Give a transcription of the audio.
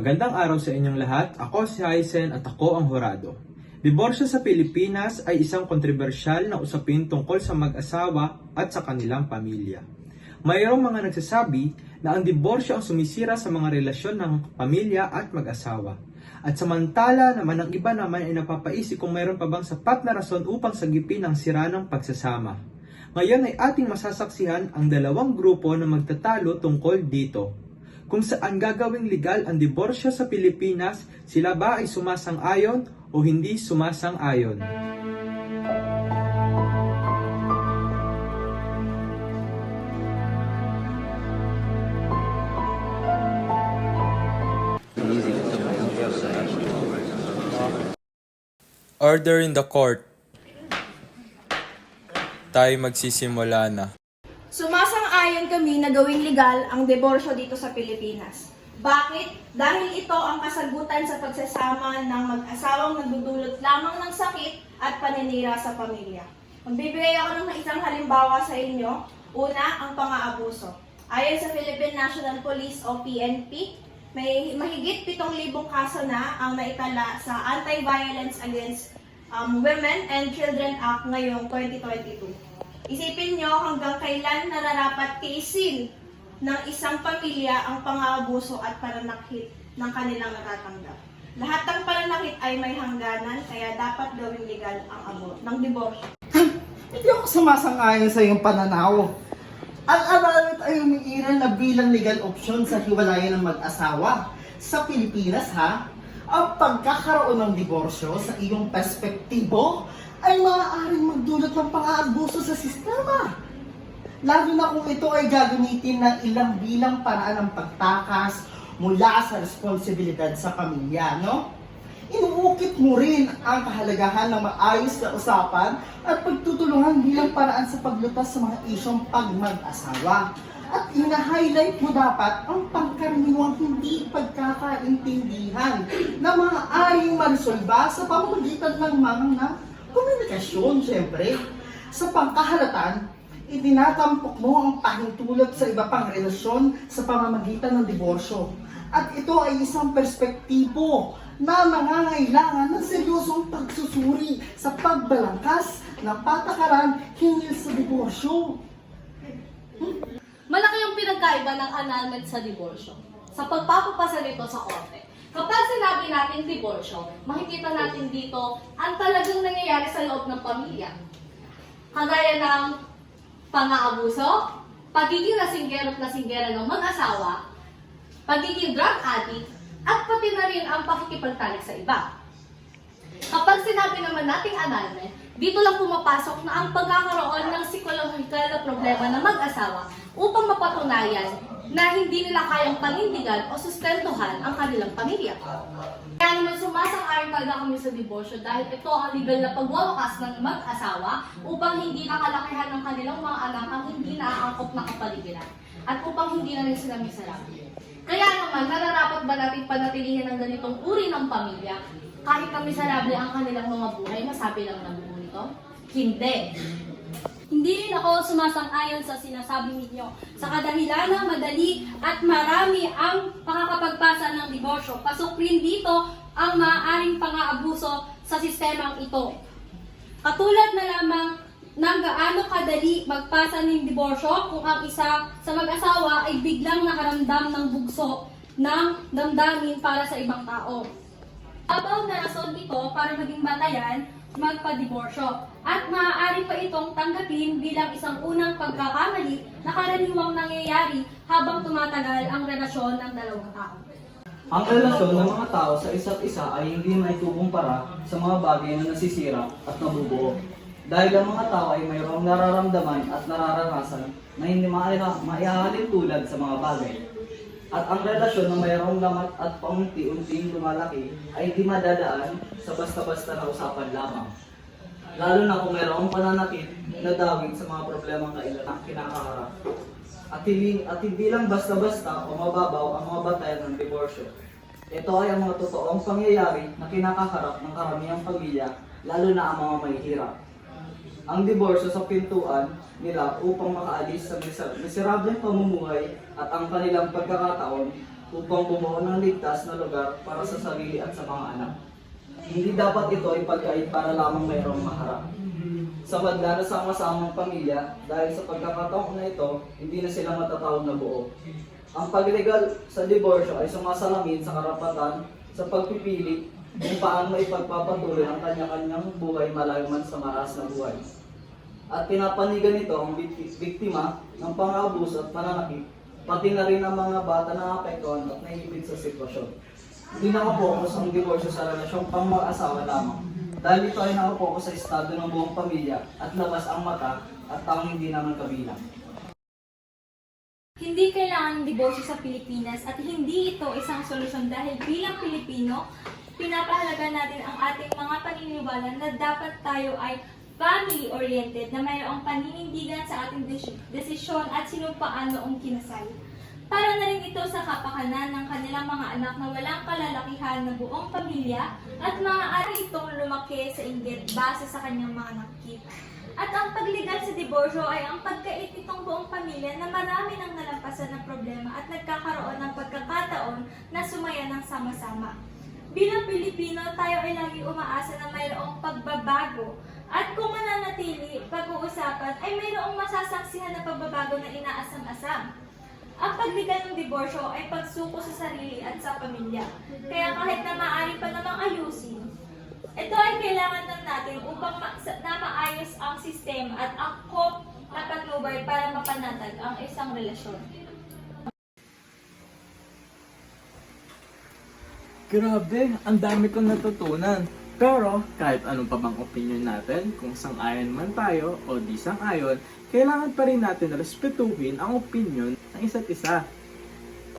Magandang araw sa inyong lahat. Ako si Hysen at ako ang Horado. Diborsyo sa Pilipinas ay isang kontrobersyal na usapin tungkol sa mag-asawa at sa kanilang pamilya. Mayroong mga nagsasabi na ang diborsyo ang sumisira sa mga relasyon ng pamilya at mag-asawa. At samantala naman ang iba naman ay napapaisip kung mayroon pa bang sapat na rason upang sagipin ang sira ng pagsasama. Ngayon ay ating masasaksihan ang dalawang grupo na magtatalo tungkol dito. Kung saan gagawing legal ang diborsyo sa Pilipinas, sila ba ay sumasang-ayon o hindi sumasang-ayon? Order in the court. Tayo magsisimula na. Sumasang-ayon kami na gawing legal ang diborsyo dito sa Pilipinas. Bakit? Dahil ito ang kasagutan sa pagsasama ng mag-asawang nagdudulot lamang ng sakit at paninira sa pamilya. Magbibigay ako ng isang halimbawa sa inyo. Una, ang pang-aabuso. Ayon sa Philippine National Police o PNP, may mahigit 7,000 kaso na ang naitala sa Anti-Violence Against Women and Children Act ngayong 2022. Isipin nyo hanggang kailan nararapat tiisin ng isang pamilya ang pang-aabuso at pananakit ng kanilang natatanggap. Lahat ng pananakit ay may hangganan, kaya dapat gawing legal ang diborsyo. Hindi ako sumasang-ayon sa iyong pananaw. Ang aralit ay umiiral na bilang legal option sa hiwalayan ng mag-asawa. Sa Pilipinas ang pagkakaroon ng diborsyo sa iyong perspektibo ay maaaring magdulot ng pang-aabuso sa sistema. Lalo na kung ito ay gagamitin ng ilang bilang paraan ng pagtakas mula sa responsibilidad sa pamilya, no? Inuukit mo rin ang kahalagahan ng maayos na usapan at pagtutulungan bilang paraan sa paglutas sa mga isyong pag-mag-asawa. At ina-highlight mo dapat ang pangkaraniwang hindi pagkakaintindihan na maaaring marisolba sa pamamagitan ng mga komunikasyon, syempre. Sa pangkahalatan, itinatampok mo ang pahintulot sa iba pang relasyon sa pamamagitan ng diborsyo. At ito ay isang perspektibo na nangangailangan ng seryosong pagsusuri sa pagbalangkas ng patakaran hinggil sa diborsyo. Malaki ang pinagkaiba ng annulment sa diborsyo sa pagpapapasa nito sa korte. Kapag sinabi natin diborsyo, makikita natin dito ang talagang nangyayari sa loob ng pamilya. Kagaya ng pang-aabuso, pagiging lasinggero at lasinggera ng mag-asawa, pagiging drug addict, at pati na rin ang pakikipagtalik sa iba. Kapag sinabi naman nating annulment, dito lang pumapasok na ang pagkakaroon ng psikolohikal na problema ng mag-asawa upang mapatunayan na hindi nila kayang panindigan o sustentuhan ang kanilang pamilya. Kaya naman sumasang-ayon talaga kami sa diborsyo dahil ito ang legal na pagwawakas ng mag-asawa upang hindi nakalakihan ng kanilang mga anak ang hindi naaangkop na kapaligiran at upang hindi na rin sila miserable. Kaya naman, nararapat ba natin panatilihin ang ganitong uri ng pamilya kahit na miserable ang kanilang mga buhay, masabi lang ng buo nito? Hindi. Hindi rin ako sumasang-ayon sa sinasabi ninyo sa kadahilan na madali at marami ang pakakapagpasa ng diborsyo. Pasok rin dito ang maaaring pang-aabuso sa sistemang ito. Katulad na lamang ng gaano kadali magpasa ng diborsyo kung ang isa sa mag-asawa ay biglang nakaramdam ng bugso ng damdamin para sa ibang tao. Abaw na rason ito para maging batayan magpa-diborsyo at maaari pa itong tanggapin bilang isang unang pagkakamali na karaniwang nangyayari habang tumatagal ang relasyon ng dalawang tao. Ang relasyon ng mga tao sa isa't isa ay hindi maikukumpara sa mga bagay na nasisira at nabubuo. Dahil ang mga tao ay mayroong nararamdaman at nararanasan na hindi maihahalin tulad sa mga bagay. At ang relasyon na mayroong lamat at paunti-unting lumalaki ay di madadaan sa basta-basta na usapan lamang. Lalo na kung mayroong pananakit na dawit sa mga problemang kinakaharap. At hindi lang basta-basta o mababaw ang mga batayan ng diborsyo. Ito ay ang mga totoong pangyayari na kinakaharap ng karamihang pamilya, lalo na ang mga mahihirap. Ang diborsyo sa pintuan nila upang makaalis sa miserableng pamumuhay at ang kanilang pagkakataon upang bumuo ng ligtas na lugar para sa sarili at sa mga anak. Hindi dapat ito ay pagkait para lamang mayroong maharap. Sa madla na sama-samang pamilya, dahil sa pagkakataon na ito, hindi na sila matatawag na buo. Ang pagligal sa diborsyo ay sumasalamin sa karapatan sa pagpipili kung paano ipagpapatuloy ang kanya-kanyang buhay malayo man sa maras na buhay. At pinapanigan nito ang biktima ng pang-abuso at pananakit, pati na rin ang mga bata na apektuhan at naipit sa sitwasyon. Hindi nakapokus ang diborsyo sa relasyong pang-mag-asawa lamang, dahil ito ay nakapokus sa estado ng buong pamilya at labas ang mata at taong hindi naman kabilang. Hindi kailangan ng diborsyo sa Pilipinas at hindi ito isang solusyon dahil bilang Pilipino, pinapahalaga natin ang ating mga paniniwala na dapat tayo ay family-oriented na mayroong paninindigan sa ating desisyon at sinumpaan noong kinasal. Para na rin ito sa kapakanan ng kanilang mga anak na walang kalalakihan na buong pamilya at maaari itong lumaki sa inggit base sa kanyang mga nakikita. At ang pagligal sa diborsyo ay ang pagkait nitong buong pamilya na marami nang nalampasan ng problema at nagkakaroon ng pagkakataon na sumaya ng sama-sama. Bilang Pilipino, tayo ay lagi umaasa na mayroong pagbabago at kung mananatili pag-uusapan ay mayroong masasaksihan na pagbabago na inaasam-asam. Ang pagligal ng diborsyo ay pagsuko sa sarili at sa pamilya. Kaya kahit na maaari pa namang ayusin, ito ay kailangan lang natin upang na maayos ang sistema at angkop na patnubay para mapanatag ang isang relasyon. Grabe, ang dami kong natutunan. Pero, kahit anong pa bang opinion natin, kung sang-ayon man tayo o di sang-ayon, kailangan pa rin natin respetuhin ang opinion ng isa't isa.